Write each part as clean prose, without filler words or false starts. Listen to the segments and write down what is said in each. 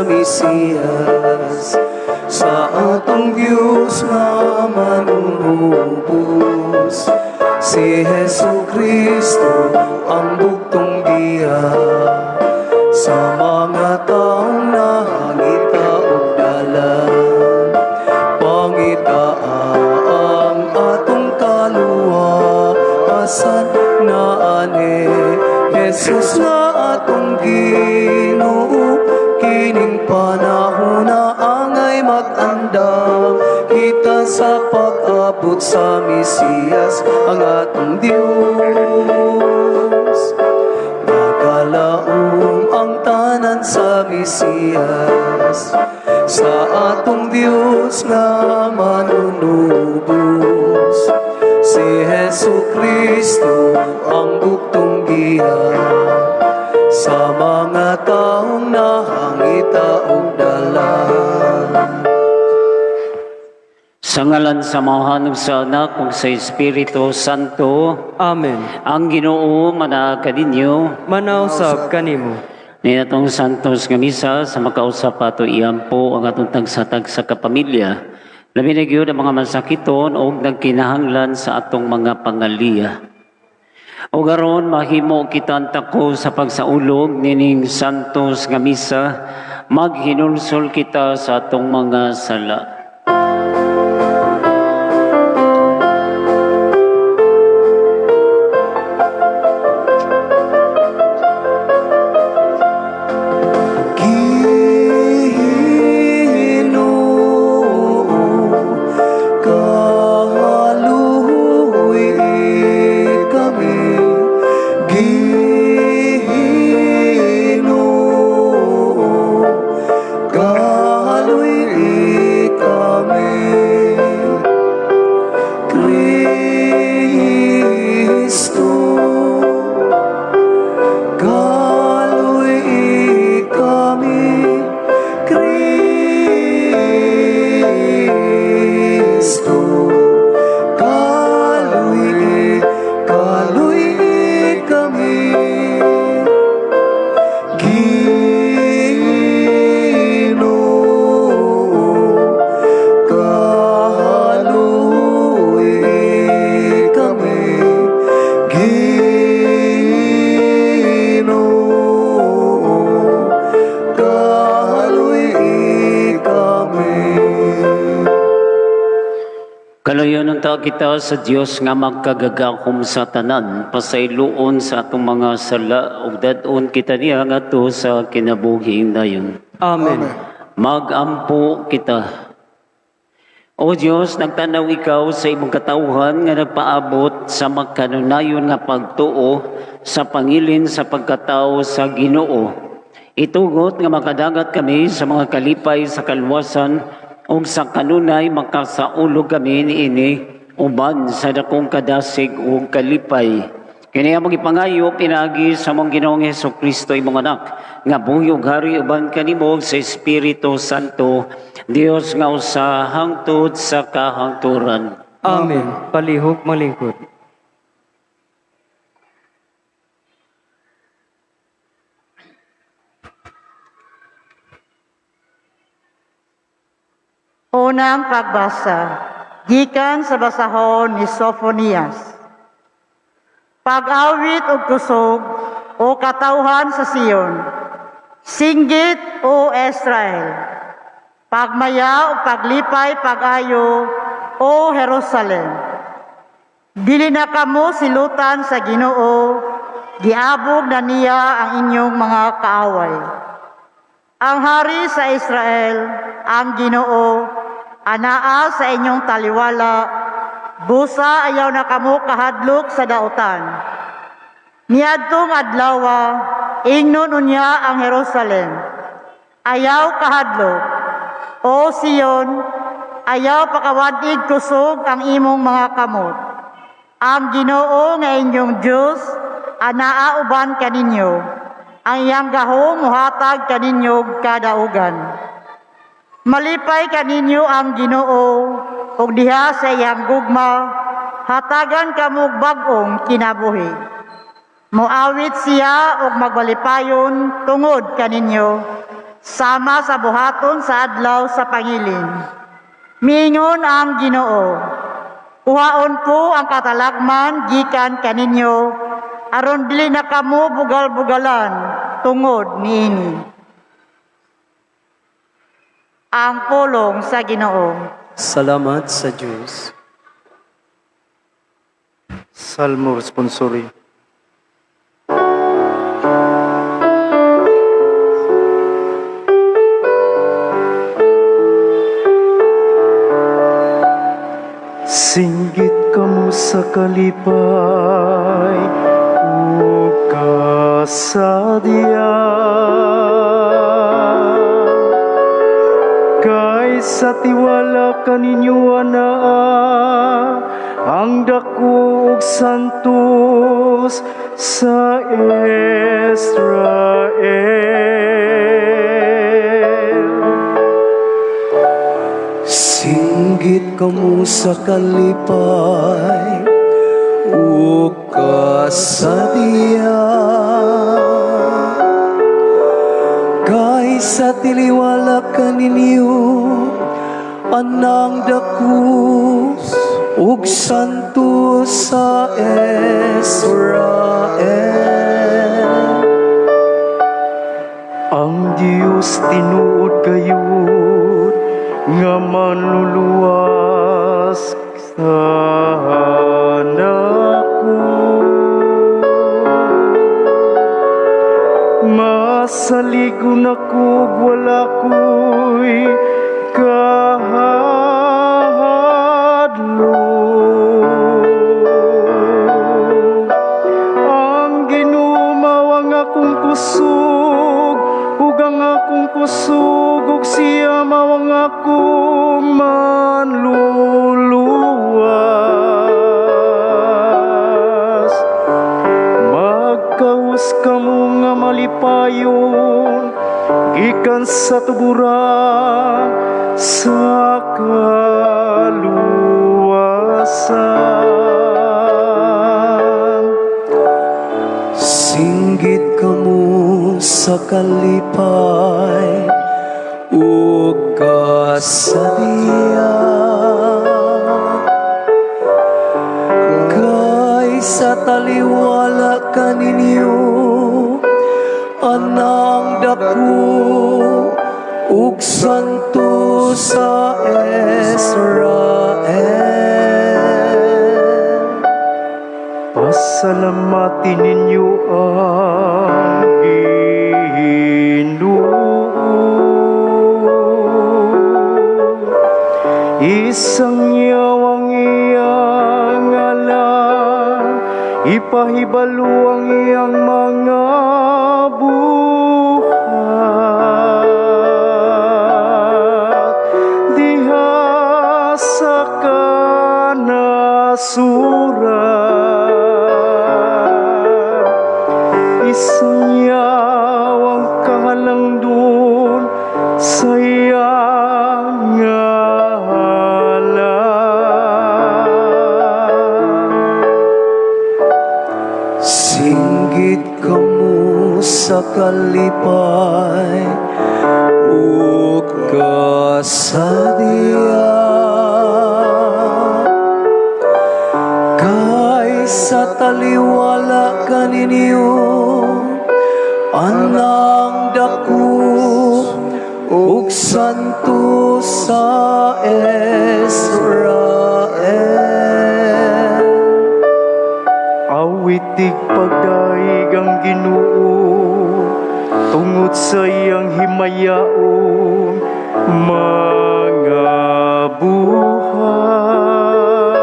Mesiyas, sa atong Diyos nga manunubos. Si Hesu Kristo ang bugtong giya sa mga taong nahangita o dalan. Pangita ang atong kaluwasan na ani Jesus na atong Ginoo. Kining panahon na angay mag-andam kita sa pag-abot sa Mesiyas ang atong Diyos. Magalaom ang tanan sa Mesiyas, sa atong Diyos nga manunubos. Si Hesu Kristo ang bugtong giya sa mga taong nahangita o dalan. Sa ngalan sa mahanong sa anak ug sa Espiritu Santo. Amen. Ang Ginoo manaka ninyo. Manausap kanimo. Ni atong santos nga misa sa makausap ato iampo ang atong tagsatag sa kapamilya. Labi na gyud ang mga masakiton o nagkinahanglan sa atong mga pangaliya. O garon mahimo kita tako sa pagsaulog nining santos nga misa, maghinulsol kita sa atong mga sala. Kalayon ng tao kita sa Dios nga magkagagakom sa tanan, pasayloon sa atong mga sala, ug dadon kita niya ngadto sa kinabuhing dayon. Amen. Magampo kita. O Dios, nagtanaw ikaw sa imong katawhan nga nagpaabot sa magkanunayon nga pagtuo sa pangilin sa pagkatao sa Ginoo. Itugot nga makadagat kami sa mga kalipay sa kalwasan ug sa kanunay makasaulog kami niini uban sa dakong kadasig ug kalipay. Kini among ipangayo pinagi sa among Ginoong Hesukristo imong anak nga buyog hari uban kanimo sa Espiritu Santo, Dios nga usa hangtod sa kahangturan. Amen. Palihog malingkod. Unang pagbasa, gikan sa basahon ni Sophonias. Pag-awit o kusog o katawhan sa Sion, singgit o Israel, pagmaya o paglipay pag-ayo o Jerusalem. Dili na kamo silutan sa Ginoo, giabog na niya ang inyong mga kaaway. Ang hari sa Israel, ang Ginoo, anaa sa inyong taliwala, busa ayaw na kamo kahadlok sa dautan. Niadtong adlawa, ingnon unya ang Jerusalem, ayaw kahadlok. O Sion, ayaw pakawadig kusog ang imong mga kamot. Ang Ginoo nga inyong Diyos, anaa uban kaninyo. Ang iyang gahom muhatag kaninyo kadaugan. Malipay kaninyo ang Ginoo, ug diha sa iyang gugma, hatagan kamo bag-ong kinabuhi. Moawit siya ug magbalipayon tungod kaninyo, sama sa buhaton sa adlaw sa pangilin. Mingon ang Ginoo, uhaon ko ang katalagman gikan kaninyo, aron dili na kamo bugal-bugalan tungod niini. Ang pulong sa Ginoo. Salamat sa Diyos. Salmo Responsori. Singgit kamo sa kalipay, o kasadya. Kay sa tiwala kaninyo ana, ang dako ug santos sa Israel. Singgit kamo sa kalipay, o kasadya. Kay sa tiliwala kaninyo, anang dakus ug santo sa Israel. Ang Diyos tinuod gayud nga manluluwas sa nako. Masaligon ako wala ko'y kahadlok. Ang ginumawang akong kusog, ug ang akong kusog, ug siya mawang akong manluluwas. Magkaus kamo nga malipayon, gikan sa tuburan sa kaluwasan. Singgit kamo sa kalipay, o kasadya. Kay sa taliwala kaninyo, anang dako ug santo sa Israel. Pasalamatin ninyo ang Ginoo. Isang yawang iyang ngalan, ipahibalo ang iyang mga buhat. Diha sa kanasuran, isang yawang kahalangdon sa iyang ngalan. Singgit kamo sa kalipay, o kasadya. Kay sa taliwala kaninyo, anang dako ug santo sa Israel. Awitig pagdaig ang Ginoo, tungod sa iyang himayaon mga buhat.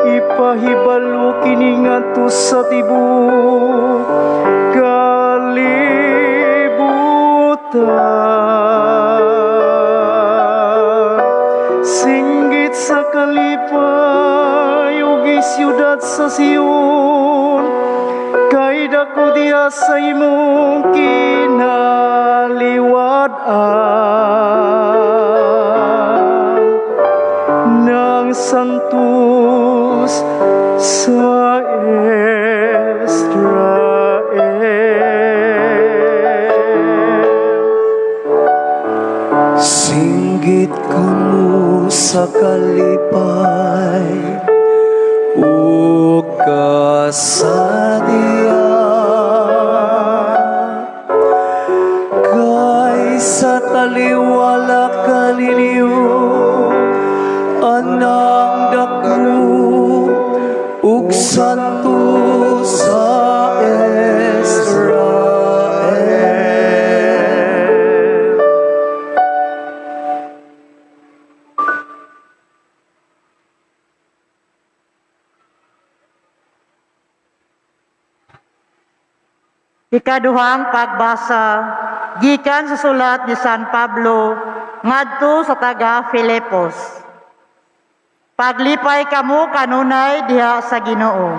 Ipahibalo kini ngadto sa tibuok kalibutan. Singgit sa kalipay, ug siyudad sa Sion, kay dako diha sa imong kinaliwad-an. Nang santos sa Israel. sa kalipay ug kasadya kay sa taliwala kaninyo anang dako ug santo sa Israel. Ikaduhang pagbasa gikan sa sulat ni San Pablo ngadto sa taga Filipos. Paglipay kamo kanunay diha sa Ginoo.